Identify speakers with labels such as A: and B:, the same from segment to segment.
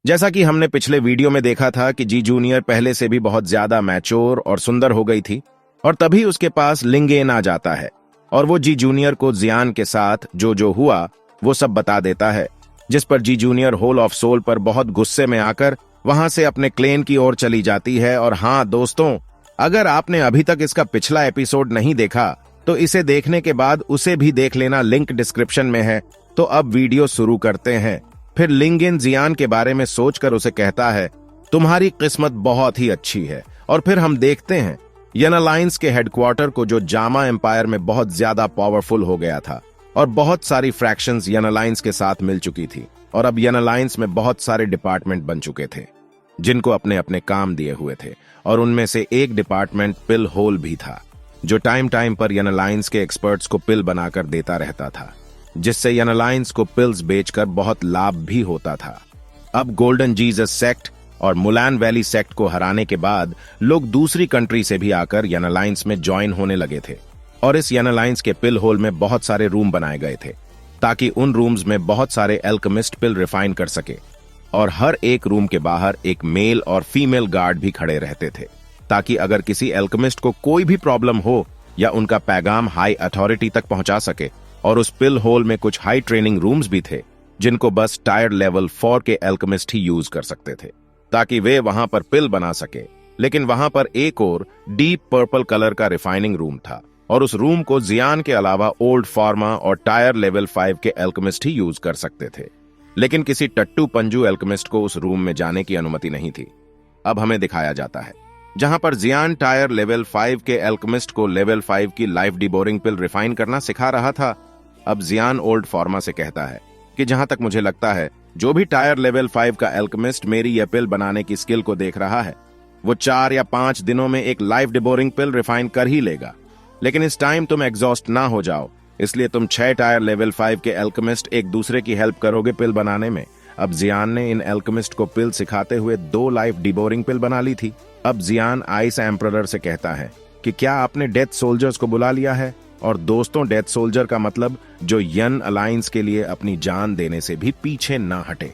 A: जैसा कि हमने पिछले वीडियो में देखा था कि जी जूनियर पहले से भी बहुत ज्यादा मैच्योर और सुंदर हो गई थी और तभी उसके पास लिंगेन आ जाता है और वो जी जूनियर को जियान के साथ जो हुआ वो सब बता देता है, जिस पर जी जूनियर होल ऑफ सोल पर बहुत गुस्से में आकर वहां से अपने क्लेन की ओर चली जाती है। और हाँ दोस्तों, अगर आपने अभी तक इसका पिछला एपिसोड नहीं देखा तो इसे देखने के बाद उसे भी देख लेना, लिंक डिस्क्रिप्शन में है। तो अब वीडियो शुरू करते हैं। फिर लिंगेन जियान के बारे में सोचकर उसे कहता है, तुम्हारी किस्मत बहुत ही अच्छी है। और फिर हम देखते हैं यन अलायंस के हेडक्वार्टर को, जो जामा एम्पायर में बहुत ज्यादा पावरफुल हो गया था और बहुत सारी फ्रैक्शंस यन अलायंस के साथ मिल चुकी थी और अब यन अलायंस में बहुत सारे डिपार्टमेंट बन चुके थे जिनको अपने अपने काम दिए हुए थे। और उनमें से एक डिपार्टमेंट पिल होल भी था, जो टाइम टाइम पर यन अलायंस के एक्सपर्ट्स को पिल बनाकर देता रहता था, जिससे यन अलायंस को पिल्स बेचकर बहुत लाभ भी होता था। अब गोल्डन जीसस सेक्ट और मुलान वैली सेक्ट को हराने के बाद लोग दूसरी कंट्री से भी आकर यन अलायंस में ज्वाइन होने लगे थे और इस यन अलायंस के पिल होल में बहुत सारे रूम बनाए गए थे ताकि उन रूम्स में बहुत सारे एल्केमिस्ट पिल रिफाइन कर सके। और हर एक रूम के बाहर एक मेल और फीमेल गार्ड भी खड़े रहते थे ताकि अगर किसी एल्केमिस्ट को कोई भी प्रॉब्लम हो या उनका पैगाम हाई अथॉरिटी तक पहुंचा सके। और उस पिल होल में कुछ हाई ट्रेनिंग रूम्स भी थे जिनको बस टायर लेवल 4 के एल्केमिस्ट ही यूज कर सकते थे ताकि वे वहां पर पिल बना सके। लेकिन वहां पर एक और डीप पर्पल कलर का रिफाइनिंग रूम था और उस रूम को जियान के अलावा ओल्ड फार्मा और टायर लेवल 5 के एल्केमिस्ट ही यूज कर सकते थे। लेकिन किसी टट्टू पंजू एल्केमिस्ट को उस रूम में जाने की अनुमति नहीं थी। अब हमें दिखाया जाता है जहां पर जियान टायर लेवल 5 के एल्केमिस्ट को लेवल 5 की लाइफ डिबोरिंग पिल रिफाइन करना सिखा रहा था। अब जियान ओल्ड फार्मा से कहता है कि जहां तक मुझे लगता है जो भी टायर लेवल 5 का एल्केमिस्ट मेरी यह पिल बनाने की स्किल को देख रहा है वो 4 या 5 दिनों में एक लाइफ डिबोरिंग पिल रिफाइन कर ही लेगा। लेकिन इस टाइम तुम एग्जॉस्ट ना हो जाओ, इसलिए तुम 6 टायर लेवल 5 के एल्केमिस्ट एक दूसरे की हेल्प करोगे पिल बनाने में। अब जियान ने इन एल्केमिस्ट को पिल सिखाते हुए 2 लाइफ डिबोरिंग पिल बना ली थी। अब जियान आइस एम्परर से कहता है कि क्या आपने डेथ सोल्जर्स को बुला लिया है। और दोस्तों, डेथ सोल्जर का मतलब जो यन अलायंस के लिए अपनी जान देने से भी पीछे ना हटे,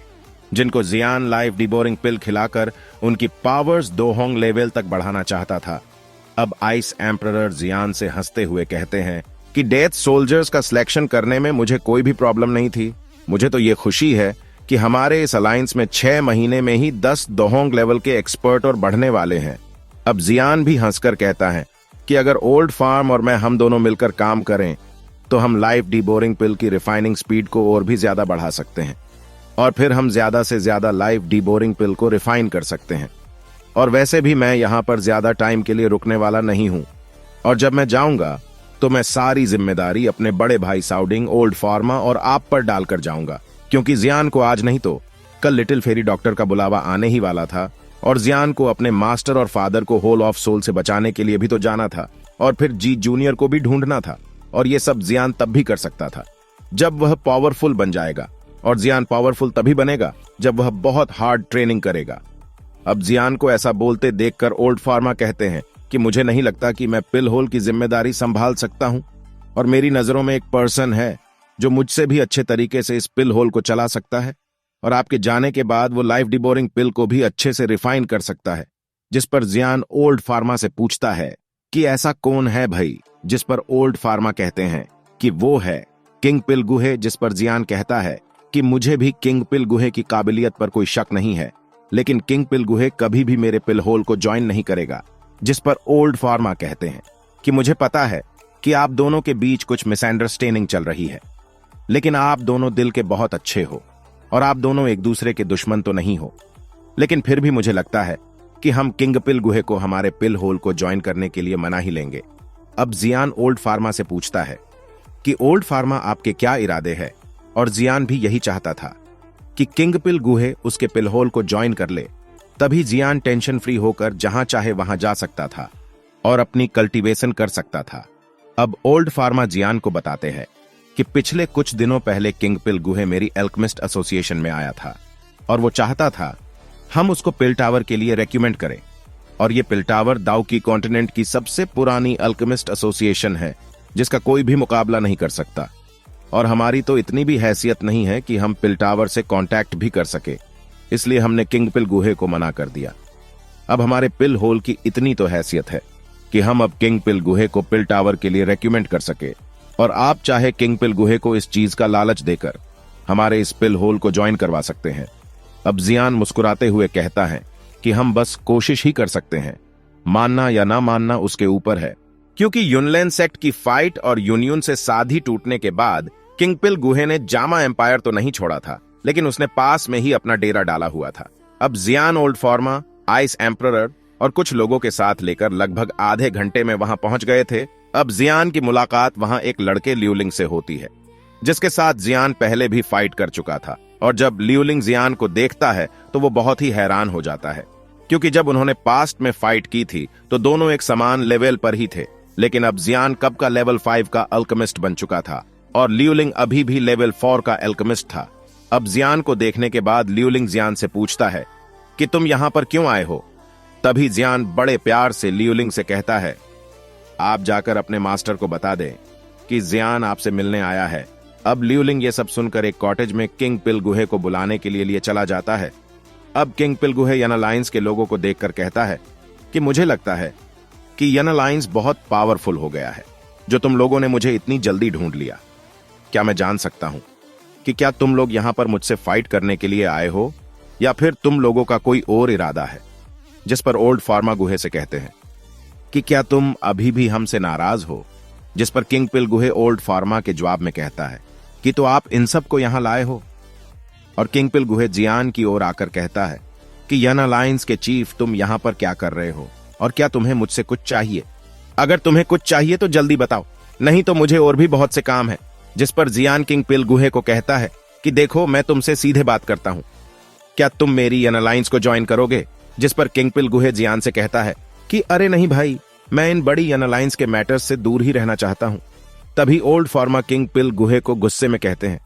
A: जिनको जियान लाइफ डिबोरिंग पिल खिलाकर उनकी पावर्स दोहोंग लेवल तक बढ़ाना चाहता था। अब आइस एम्परर जियान से हंसते हुए कहते हैं कि डेथ सोल्जर्स का सिलेक्शन करने में मुझे कोई भी प्रॉब्लम नहीं थी। मुझे तो ये खुशी है कि हमारे इस अलायंस में 6 महीने में ही 10 दोहोंग लेवल के एक्सपर्ट और बढ़ने वाले हैं। अब जियान भी हंसकर कहता है कि अगर ओल्ड फार्म और मैं हम दोनों मिलकर काम करें तो हम लाइफ डिबोरिंग पिल की रिफाइनिंग स्पीड को और भी ज्यादा बढ़ा सकते हैं और फिर हम ज्यादा से ज्यादा लाइफ डिबोरिंग पिल को रिफाइन कर सकते हैं। और वैसे भी मैं यहाँ पर ज्यादा टाइम के लिए रुकने वाला नहीं हूँ और जब मैं जाऊंगा तो मैं सारी जिम्मेदारी अपने बड़े भाई साउडिंग, ओल्ड फार्मा और आप पर डालकर जाऊंगा, क्योंकि जियान को आज नहीं तो कल लिटिल फेरी डॉक्टर का बुलावा आने ही वाला था और जियान को अपने मास्टर और फादर को होल ऑफ सोल से बचाने के लिए भी तो जाना था और फिर जी जूनियर को भी ढूंढना था। और ये सब जियान तब भी कर सकता था जब वह पावरफुल बन जाएगा, और जियान पावरफुल तभी बनेगा जब वह बहुत हार्ड ट्रेनिंग करेगा। अब जियान को ऐसा बोलते देखकर ओल्ड फार्मा कहते हैं कि मुझे नहीं लगता कि मैं पिल होल की जिम्मेदारी संभाल सकता हूं और मेरी नजरों में एक पर्सन है जो मुझसे भी अच्छे तरीके से इस पिल होल को चला सकता है और आपके जाने के बाद वो लाइफ डिबोरिंग पिल को भी अच्छे से रिफाइन कर सकता है। जिस पर जियान ओल्ड फार्मा से पूछता है कि ऐसा कौन है भाई, जिस पर ओल्ड फार्मा कहते हैं कि वो है किंग पिल गुहे। जिस पर जियान कहता है कि मुझे भी किंग पिल गुहे की काबिलियत पर कोई शक नहीं है, लेकिन किंग पिल गुहे कभी भी मेरे पिल होल को ज्वाइन नहीं करेगा। जिस पर ओल्ड फार्मा कहते हैं कि मुझे पता है कि आप दोनों के बीच कुछ मिसअंडरस्टैंडिंग चल रही है, लेकिन आप दोनों दिल के बहुत अच्छे हो और आप दोनों एक दूसरे के दुश्मन तो नहीं हो, लेकिन फिर भी मुझे लगता है कि हम किंग पिल गुहे को हमारे पिल होल को ज्वाइन करने के लिए मना ही लेंगे। अब जियान ओल्ड फार्मा से पूछता है कि ओल्ड फार्मा आपके क्या इरादे हैं, और जियान भी यही चाहता था कि किंग पिल गुहे उसके पिल होल को ज्वाइन कर ले, तभी जियान टेंशन फ्री होकर जहां चाहे वहां जा सकता था और अपनी कल्टीवेशन कर सकता था। अब ओल्ड फार्मा जियान को बताते हैं कि पिछले कुछ दिनों पहले किंग पिल गुहे मेरी एल्केमिस्ट एसोसिएशन में आया था और वो चाहता था हम उसको पिल टावर के लिए रेकमेंड करें। और ये पिल टावर दाउकी कॉन्टिनेंट की सबसे पुरानी एल्केमिस्ट एसोसिएशन है जिसका कोई भी मुकाबला नहीं कर सकता। और हमारी तो इतनी भी हैसियत नहीं है कि हम पिल टावर से कांटेक्ट भी कर सके। इसलिए हमने किंग पिल गुहे को मना कर दिया। अब हमारे पिल होल की इतनी तो हैसियत है कि हम अब किंग पिल गुहे को पिल टावर के लिए रेकमेंड कर सके, और आप चाहे किंग पिल गुहे को इस चीज का लालच देकर हमारे इस पिल होल को ज्वाइन करवा सकते हैं। अब जियान मुस्कुराते हुए कहता है कि हम बस कोशिश ही कर सकते हैं, मानना या ना मानना उसके ऊपर है। क्योंकि यूनलैन सेक्ट की फाइट और यूनियन से साधी टूटने के बाद किंग पिल गुहे ने जामा एम्पायर तो नहीं छोड़ा था, लेकिन उसने पास में ही अपना डेरा डाला हुआ था। अब जियान ओल्ड फॉर्मा, आइस एम्परर और कुछ लोगों के साथ लेकर लगभग आधे घंटे में वहां पहुंच गए थे। अब जियान की मुलाकात वहां एक लड़के लियूलिंग से होती है, जिसके साथ जियान पहले भी फाइट कर चुका था। और जब लियूलिंग जियान को देखता है तो वो बहुत ही हैरान हो जाता है, क्योंकि जब उन्होंने पास्ट में फाइट की थी तो दोनों एक समान लेवल पर ही थे। लेकिन अब जियान कब का लेवल 5 का अल्केमिस्ट बन चुका था और लियूलिंग अभी भी लेवल 4 का अल्केमिस्ट था। अब जियान को देखने के बाद लियूलिंग जियान से पूछता है कि तुम यहां पर क्यों आए हो। तभी जियान बड़े प्यार से लियूलिंग से कहता है, आप जाकर अपने मास्टर को बता दें कि जियान आपसे मिलने आया है। अब लियूलिंग ये सब सुनकर एक कॉटेज में किंग पिल गुहे को बुलाने के लिए चला जाता है। अब किंग पिल गुहे यन अलायंस के लोगों को देखकर कहता है कि मुझे लगता है कि यन अलायंस बहुत पावरफुल हो गया है, जो तुम लोगों ने मुझे इतनी जल्दी ढूंढ लिया। क्या मैं जान सकता हूं कि क्या तुम लोग यहां पर मुझसे फाइट करने के लिए आए हो, या फिर तुम लोगों का कोई और इरादा है। जिस पर ओल्ड फार्मा गुहे से कहते हैं कि क्या तुम अभी भी हमसे नाराज हो। जिस पर किंग पिल गुहे ओल्ड फार्मा के जवाब में कहता है कि तो आप इन सब को यहां लाए हो। और किंग पिल गुहे जियान की ओर आकर कहता है कि यन अलायंस के चीफ, तुम यहां पर क्या कर रहे हो और क्या तुम्हें मुझसे कुछ चाहिए। अगर तुम्हें कुछ चाहिए तो जल्दी बताओ, नहीं तो मुझे और भी बहुत से काम है। जिस पर जियान किंग पिल गुहे को कहता है कि देखो, मैं तुमसे सीधे बात करता हूं, क्या तुम मेरी यन अलायंस को ज्वाइन करोगे। जिस पर किंग पिल गुहे जियान से कहता है कि अरे नहीं भाई, मैं इन बड़ी यन अलायंस के मैटर्स से दूर ही रहना चाहता हूं। तभी ओल्ड फार्मा किंग पिल गुहे को गुस्से में कहते हैं,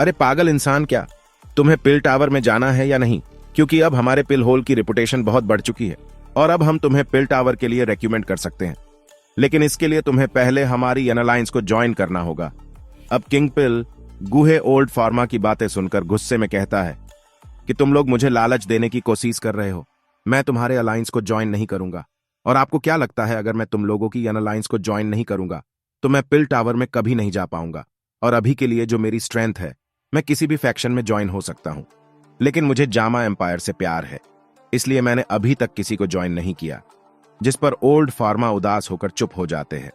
A: अरे पागल इंसान, क्या तुम्हें पिल टावर में जाना है या नहीं, क्योंकि अब हमारे पिल होल की रिपुटेशन बहुत बढ़ चुकी है और अब हम तुम्हें पिल टावर के लिए रेकमेंड कर सकते हैं, लेकिन इसके लिए तुम्हें पहले हमारी यन अलायंस को ज्वाइन करना होगा। अब किंग पिल गुहे ओल्ड फार्मा की बातें सुनकर गुस्से में कहता है कि तुम लोग मुझे लालच देने की कोशिश कर रहे हो, मैं तुम्हारे अलायंस को ज्वाइन नहीं करूंगा। और आपको क्या लगता है, अगर मैं तुम लोगों की यन अलायंस को ज्वाइन नहीं करूंगा तो मैं पिल टावर में कभी नहीं जा पाऊंगा। और अभी के लिए जो मेरी स्ट्रेंथ है, मैं किसी भी फैक्शन में ज्वाइन हो सकता हूं, लेकिन मुझे जामा एम्पायर से प्यार है, इसलिए मैंने अभी तक किसी को ज्वाइन नहीं किया। जिस पर ओल्ड फार्मा उदास होकर चुप हो जाते हैं।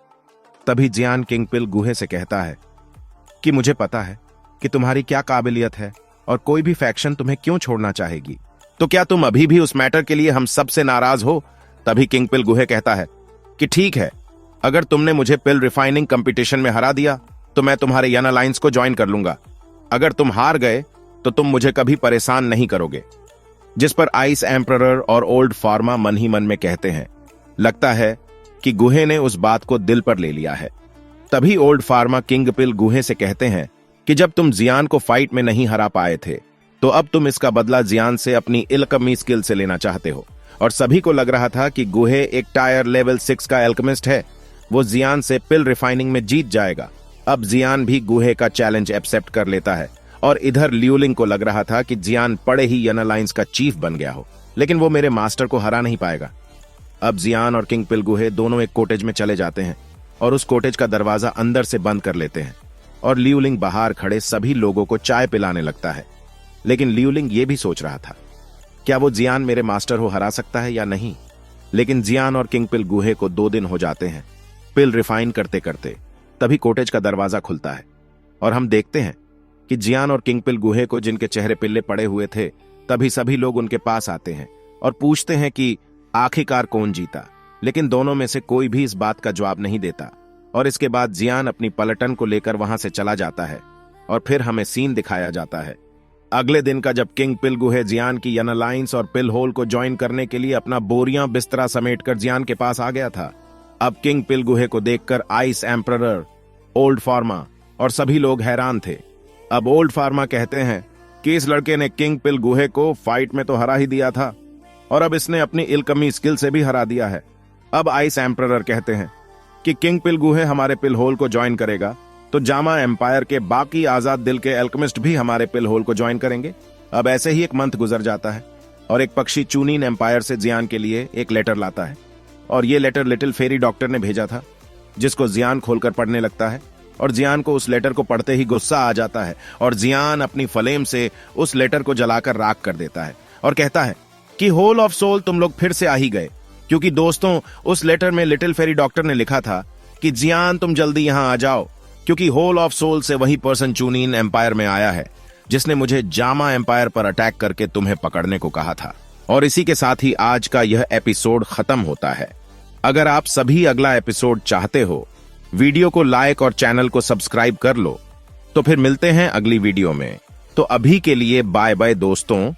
A: तभी जियान किंग पिल गुहे से कहता है कि मुझे पता है कि तुम्हारी क्या काबिलियत है और कोई भी फैक्शन तुम्हें क्यों छोड़ना चाहेगी, तो क्या तुम अभी भी उस मैटर के लिए हम सबसे नाराज हो। तभी किंग पिल गुहे कहता है कि ठीक है, अगर तुमने मुझे पिल रिफाइनिंग कंपटीशन में हरा दिया तो मैं तुम्हारे यन अलायंस को ज्वाइन कर लूंगा। अगर तुम हार गए तो तुम मुझे कभी परेशान नहीं करोगे। जिस पर आइस एम्परर और ओल्ड फार्मा मन ही मन में कहते हैं, लगता है कि गुहे ने उस बात को दिल पर ले लिया है। तभी ओल्ड फार्मा किंग पिल गुहे से कहते हैं कि जब तुम जियान को फाइट में नहीं हरा पाए थे तो अब तुम इसका बदला जियान से अपनी इल्कमी स्किल से लेना चाहते हो। और सभी को लग रहा था कि गुहे एक टायर लेवल 6 का एल्केमिस्ट है, वो जियान से पिल रिफाइनिंग में जीत जाएगा। अब जियान भी गुहे का चैलेंज एक्सेप्ट कर लेता है और इधर लियूलिंग को लग रहा था कि जियान पड़े ही यन अलायंस का चीफ बन गया हो, लेकिन वो मेरे मास्टर को हरा नहीं पाएगा। अब जियान और किंग पिल गुहे दोनों एक कोटेज में चले जाते हैं और उस कोटेज का दरवाजा अंदर से बंद कर लेते हैं और लियूलिंग बाहर खड़े सभी लोगों को चाय पिलाने लगता है। लेकिन लियूलिंग ये भी सोच रहा था, क्या वो जियान मेरे मास्टर को हरा सकता है या नहीं। लेकिन जियान और किंग पिल गुहे को 2 दिन हो जाते हैं पिल रिफाइन करते करते। तभी कोटेज का दरवाजा खुलता है और हम देखते हैं कि जियान और किंग पिल गुहे को, जिनके चेहरे पिल्ले पड़े हुए थे, तभी सभी लोग उनके पास आते हैं और पूछते हैं कि आखिरकार कौन जीता। लेकिन दोनों में से कोई भी इस बात का जवाब नहीं देता और इसके बाद जियान अपनी पलटन को लेकर वहां से चला जाता है और फिर हमें सीन दिखाया जाता है अगले दिन का, जब किंग पिल गुहे जियान की यन अलायंस और पिल होल को ज्वाइन करने के लिए अपना बोरियां बिस्तरा समेटकर जियान के पास आ गया था। अब किंग पिल गुहे को देखकर आइस एम्परर, ओल्ड फार्मा और सभी लोग हैरान थे। अब ओल्ड फार्मा कहते हैं कि इस लड़के ने किंग पिल गुहे को फाइट में तो हरा ही दिया था और अब इसने अपनी इल्कमी स्किल से भी हरा दिया है। अब आइस एम्परर कहते हैं कि किंग पिल गुहे हमारे पिल होल को ज्वाइन करेगा तो जामा एम्पायर के बाकी आजाद दिल के एल्केमिस्ट भी हमारे पिल होल को ज्वाइन करेंगे। अब ऐसे ही एक मंथ गुजर जाता है और एक पक्षी चूनिन एम्पायर से जियान के लिए एक लेटर लाता है। और ये लेटर लिटिल फेरी डॉक्टर ने भेजा था, जिसको जियान खोलकर पढ़ने लगता है। और जियान को उस लेटर को पढ़ते ही गुस्सा आ जाता है और जियान अपनी फ्लेम से उस लेटर को जलाकर राख कर देता है और कहता है कि होल ऑफ सोल, तुम लोग फिर से आ ही गए। क्योंकि दोस्तों, उस लेटर में लिटिल फेरी डॉक्टर ने लिखा था कि जियान तुम जल्दी यहां आ जाओ, क्योंकि होल ऑफ सोल से वही पर्सन चूनिन एम्पायर में आया है जिसने मुझे जामा एम्पायर पर अटैक करके तुम्हें पकड़ने को कहा था। और इसी के साथ ही आज का यह एपिसोड खत्म होता है। अगर आप सभी अगला एपिसोड चाहते हो, वीडियो को लाइक और चैनल को सब्सक्राइब कर लो। तो फिर मिलते हैं अगली वीडियो में। तो अभी के लिए बाय बाय दोस्तों।